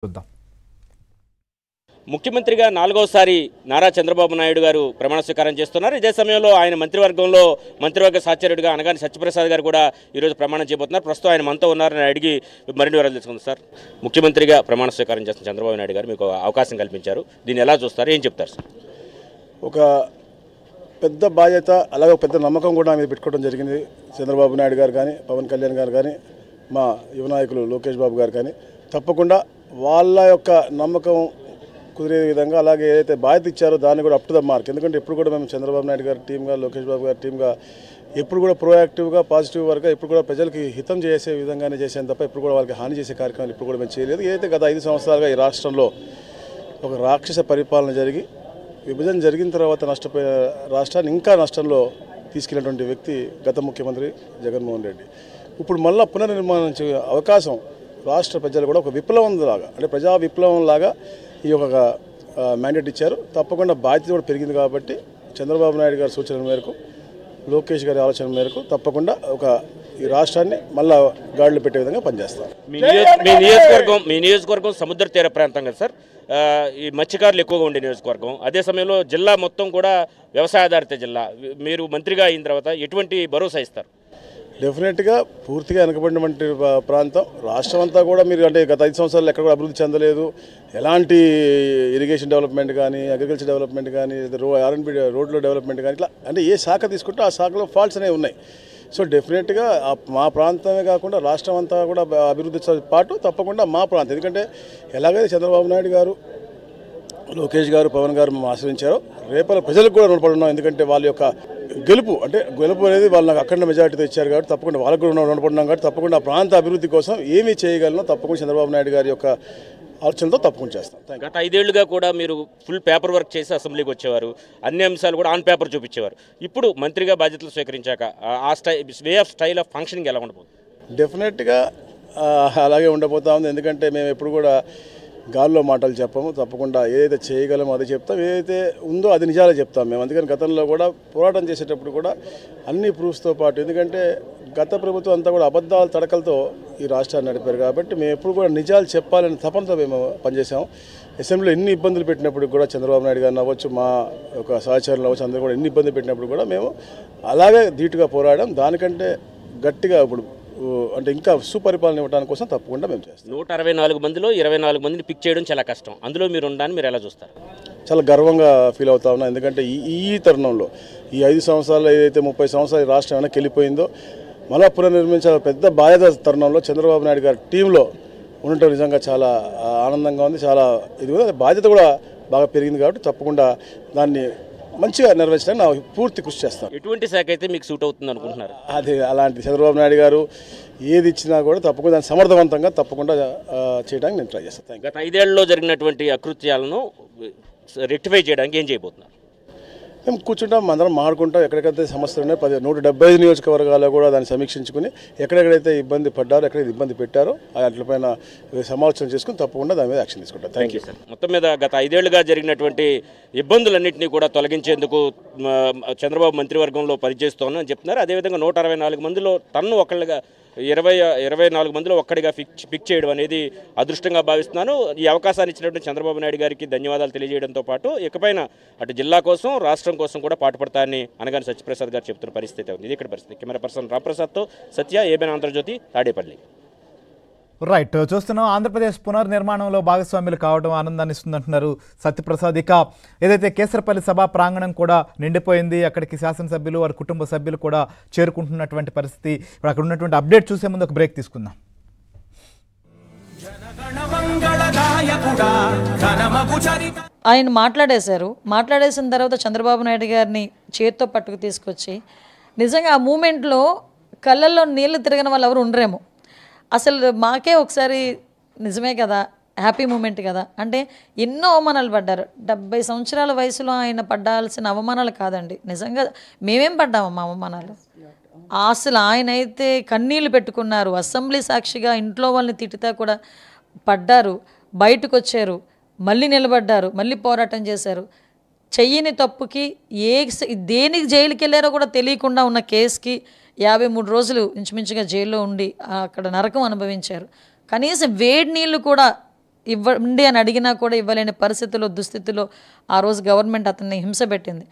చూద్దాం. ముఖ్యమంత్రిగా నాలుగోసారి నారా చంద్రబాబు నాయుడు గారు ప్రమాణ స్వీకారం చేస్తున్నారు. ఇదే సమయంలో ఆయన మంత్రివర్గంలో మంత్రివర్గ సహచరుడిగా అనగాని సత్యప్రసాద్ గారు కూడా ఈరోజు ప్రమాణం చేయబోతున్నారు. ప్రస్తుతం ఆయన మనతో ఉన్నారని అడిగి మరిన్ని వివరాలు తెలుసుకుందాం. సార్, ముఖ్యమంత్రిగా ప్రమాణ స్వీకారం చేస్తున్న చంద్రబాబు నాయుడు గారు మీకు అవకాశం కల్పించారు. దీన్ని ఎలా చూస్తారు, ఏం చెప్తారు సార్? ఒక పెద్ద బాధ్యత, అలాగే ఒక పెద్ద నమ్మకం కూడా మీద పెట్టుకోవడం జరిగింది. చంద్రబాబు నాయుడు గారు కానీ, పవన్ కళ్యాణ్ గారు కానీ, మా యువ నాయకులు లోకేష్ బాబు గారు కానీ తప్పకుండా వాళ్ళ యొక్క నమ్మకం కుదిరే విధంగా, అలాగే ఏదైతే బాధ్యత ఇచ్చారో దాన్ని కూడా అప్ టు ద మార్క్. ఎందుకంటే ఎప్పుడు కూడా మేము చంద్రబాబు నాయుడు గారి టీమ్గా, లోకేష్ బాబు గారి టీమ్గా ఎప్పుడు కూడా ప్రోయాక్టివ్గా, పాజిటివ్ వర్క్గా ఎప్పుడు కూడా ప్రజలకి హితం చేసే విధంగానే చేసాను తప్ప ఎప్పుడు కూడా వాళ్ళకి హాని చేసే కార్యక్రమాలు ఇప్పుడు కూడా మేము చేయలేదు. ఏదైతే గత 5 సంవత్సరాలుగా ఈ రాష్ట్రంలో ఒక రాక్షస పరిపాలన జరిగి విభజన జరిగిన తర్వాత నష్టపోయిన రాష్ట్రాన్ని ఇంకా నష్టంలో తీసుకెళ్ళినటువంటి వ్యక్తి గత ముఖ్యమంత్రి జగన్మోహన్ రెడ్డి. ఇప్పుడు మళ్ళీ పునర్నిర్మాణం అవకాశం రాష్ట్ర ప్రజలు కూడా ఒక విప్లవం లాగా, అంటే ప్రజా విప్లవం లాగా ఈ యొక్క మ్యాండేట్ ఇచ్చారు. తప్పకుండా బాధ్యత కూడా పెరిగింది కాబట్టి చంద్రబాబు నాయుడు గారి సూచనల మేరకు, లోకేష్ గారి ఆలోచన మేరకు తప్పకుండా ఈ రాష్ట్రాన్ని మళ్ళా గాడిలో పెట్టే విధంగా పనిచేస్తారు. మీ నియోజకవర్గం సముద్ర తీర ప్రాంతం కదా సార్, ఈ మత్స్యకారులు ఎక్కువగా ఉండే నియోజకవర్గం. అదే సమయంలో జిల్లా మొత్తం కూడా వ్యవసాయాధారిత జిల్లా. మీరు మంత్రిగా అయిన తర్వాత ఎటువంటి భరోసా ఇస్తారు? డెఫినెట్గా పూర్తిగా వెనకబడినటువంటి ప్రాంతం రాష్ట్రం అంతా కూడా. మీరు అంటే గత 5 సంవత్సరాలు ఎక్కడ కూడా అభివృద్ధి చెందలేదు. ఎలాంటి ఇరిగేషన్ డెవలప్మెంట్ కానీ, అగ్రికల్చర్ డెవలప్మెంట్ కానీ, ఆర్ఎన్బి రోడ్ల డెవలప్మెంట్ కానీ, ఇట్లా అంటే ఏ శాఖ తీసుకుంటే ఆ శాఖలో ఫాల్ట్స్ అనేవి ఉన్నాయి. సో డెఫినెట్గా మా ప్రాంతమే కాకుండా రాష్ట్రం అంతా కూడా అభివృద్ధితో పాటు తప్పకుండా మా ప్రాంతం, ఎందుకంటే ఎలాగైతే చంద్రబాబు నాయుడు గారు, లోకేష్ గారు, పవన్ గారు మేము ఆశ్రయించారో రేపల ప్రజలకు కూడా రుణపడి ఉన్నాం. ఎందుకంటే వాళ్ళ యొక్క గెలుపు అనేది వాళ్ళు నాకు అఖండ మెజార్టీతో ఇచ్చారు కాబట్టి తప్పకుండా వాళ్ళకు కూడా రుణపడినాం కాబట్టి తప్పకుండా ఆ ప్రాంత అభివృద్ధి కోసం ఏమీ చేయగలనో తప్పకుండా చంద్రబాబు నాయుడు గారి యొక్క ఆలోచనతో తప్పకుండా చేస్తాం. గత 5 ఏళ్లుగా కూడా మీరు ఫుల్ పేపర్ వర్క్ చేసి అసెంబ్లీకి వచ్చేవారు, అన్ని అంశాలు కూడా ఆన్ పేపర్ చూపించేవారు. ఇప్పుడు మంత్రిగా బాధ్యతలు స్వీకరించాక ఆ way of style of functioning ఎలా ఉండబోతుంది? డెఫినెట్గా అలాగే ఉండబోతా ఉంది. ఎందుకంటే మేము ఎప్పుడు కూడా గాల్లో మాటలు చెప్పము. తప్పకుండా ఏదైతే చేయగలమో అది చెప్తాం, ఏదైతే ఉందో అది నిజాలే చెప్తాం మేము. అందుకని గతంలో కూడా పోరాటం చేసేటప్పుడు కూడా అన్ని ప్రూఫ్స్తో పాటు, ఎందుకంటే గత ప్రభుత్వం అంతా కూడా అబద్ధాల తడకలతో ఈ రాష్ట్రాన్ని నడిపారు కాబట్టి మేము ఎప్పుడు కూడా నిజాలు చెప్పాలని తపనతో మేము పనిచేసాము. అసెంబ్లీలో ఎన్ని ఇబ్బందులు పెట్టినప్పుడు కూడా చంద్రబాబు నాయుడు గారిని అవ్వచ్చు, మా ఒక సహచరులు అవ్వచ్చు, అందరూ కూడా ఎన్ని ఇబ్బందులు పెట్టినప్పుడు కూడా మేము అలాగే ధీటుగా పోరాడాం. దానికంటే గట్టిగా ఇప్పుడు అంటే ఇంకా సుపరిపాలన ఇవ్వడానికి కోసం తప్పకుండా మేము చేస్తాం. 164 మందిలో 24 మందిని పిక్ చేయడం చాలా కష్టం. అందులో మీరు ఉండడానికి మీరు ఎలా చూస్తారు? చాలా గర్వంగా ఫీల్ అవుతా ఉన్నాం. ఎందుకంటే ఈ తరుణంలో ఈ 5 సంవత్సరాలు ఏదైతే 30 సంవత్సరాలు రాష్ట్రం వెనక్కి వెళ్ళిపోయిందో మళ్ళా పునర్నిర్మించాల పెద్ద బాధ్యత తరుణంలో చంద్రబాబు నాయుడు గారి టీంలో ఉండటం నిజంగా చాలా ఆనందంగా ఉంది. చాలా ఇది కూడా బాధ్యత కూడా బాగా పెరిగింది కాబట్టి తప్పకుండా దాన్ని మంచిగా నెరవేర్చడానికి నా పూర్తి కృషి చేస్తాను. ఎటువంటి శాఖ అయితే మీకు సూట్ అవుతుంది అనుకుంటున్నారు? అది అలాంటి చంద్రబాబు నాయుడు గారు ఏది ఇచ్చినా కూడా తప్పకుండా దాన్ని సమర్థవంతంగా తప్పకుండా చేయడానికి నేను ట్రై చేస్తాను. గత 5 ఏళ్లలో జరిగినటువంటి అకృత్యాలను రెక్టిఫై చేయడానికి ఏం చేయబోతున్నారు? మేము కూర్చుంటాం, అందరం మాట్లాడుకుంటాం. ఎక్కడెక్కడైతే సమస్యలు ఉన్నాయో 175 నియోజకవర్గాల్లో కూడా దాన్ని సమీక్షించుకుని ఎక్కడెక్కడైతే ఇబ్బంది పడ్డారో, ఎక్కడైతే ఇబ్బంది పెట్టారో వాటిపైన సమాలోచన చేసుకుని తప్పకుండా దాని మీద యాక్షన్ తీసుకుంటాం. Thank you sir. మొత్తం మీద గత 5 ఏళ్లుగా జరిగినటువంటి ఇబ్బందులన్నింటినీ కూడా తొలగించేందుకు చంద్రబాబు మంత్రివర్గంలో పనిచేస్తున్నాను అని చెప్తున్నారు. అదేవిధంగా 164 మందిలో తన్ను ఒకళ్ళుగా 24 మందిలో ఒక్కడిగా పిక్ చేయడం అనేది అదృష్టంగా భావిస్తున్నాను. ఈ అవకాశాన్ని ఇచ్చినటువంటి చంద్రబాబు నాయుడు గారికి ధన్యవాదాలు తెలియజేయడంతో పాటు ఇకపైన అటు జిల్లా కోసం, రాష్ట్రం కోసం కూడా పాటుపడతానని అనగాని సత్యప్రసాద్ గారు చెప్తున్న పరిస్థితి ఉంది. ఇది ఇక్కడ పరిస్థితి. కెమెరా పర్సన్ రాంప్రసాద్తో సత్య, ఏబిఎన్ ఆంధ్రజ్యోతి, తాడేపల్లి. రైట్, చూస్తున్నాం. ఆంధ్రప్రదేశ్ పునర్నిర్మాణంలో భాగస్వాములు కావడం ఆనందాన్ని ఇస్తుందంటున్నారు సత్యప్రసాద్. ఇక ఏదైతే కేసరపల్లి సభా ప్రాంగణం కూడా నిండిపోయింది, అక్కడికి శాసనసభ్యులు, వారి కుటుంబ సభ్యులు కూడా చేరుకుంటున్నటువంటి పరిస్థితి. ఇప్పుడు అక్కడ ఉన్నటువంటి అప్డేట్ చూసే ముందు ఒక బ్రేక్ తీసుకుందాం. ఆయన మాట్లాడేసిన తర్వాత చంద్రబాబు నాయుడు గారిని చేత్తో పట్టుకు తీసుకొచ్చి నిజంగా ఆ మూమెంట్లో కళ్ళల్లో నీళ్లు తిరగని వాళ్ళు ఎవరు ఉండరేమో. అసలు మాకే ఒకసారి నిజమే కదా, హ్యాపీ మూమెంట్ కదా. అంటే ఎన్నో అవమానాలు పడ్డారు. 70 సంవత్సరాల వయసులో ఆయన పడ్డాల్సిన అవమానాలు కాదండి, నిజంగా మేమేం పడ్డామమ్మా అవమానాలు. అసలు ఆయన అయితే కన్నీళ్ళు పెట్టుకున్నారు. అసెంబ్లీ సాక్షిగా ఇంట్లో వాళ్ళని తిట్టుతా కూడా పడ్డారు, బయటకు వచ్చారు, మళ్ళీ నిలబడ్డారు, మళ్ళీ పోరాటం చేశారు. చెయ్యని తప్పుకి దేనికి జైలుకి వెళ్ళారో కూడా తెలియకుండా ఉన్న కేసుకి 53 రోజులు ఇంచుమించుగా జైల్లో ఉండి అక్కడ నరకం అనుభవించారు. కనీసం వేడి నీళ్ళు కూడా ఇవ్వండి అని అడిగినా కూడా ఇవ్వలేని పరిస్థితుల్లో దుస్థితిలో ఆ రోజు గవర్నమెంట్ అతన్ని హింస పెట్టింది.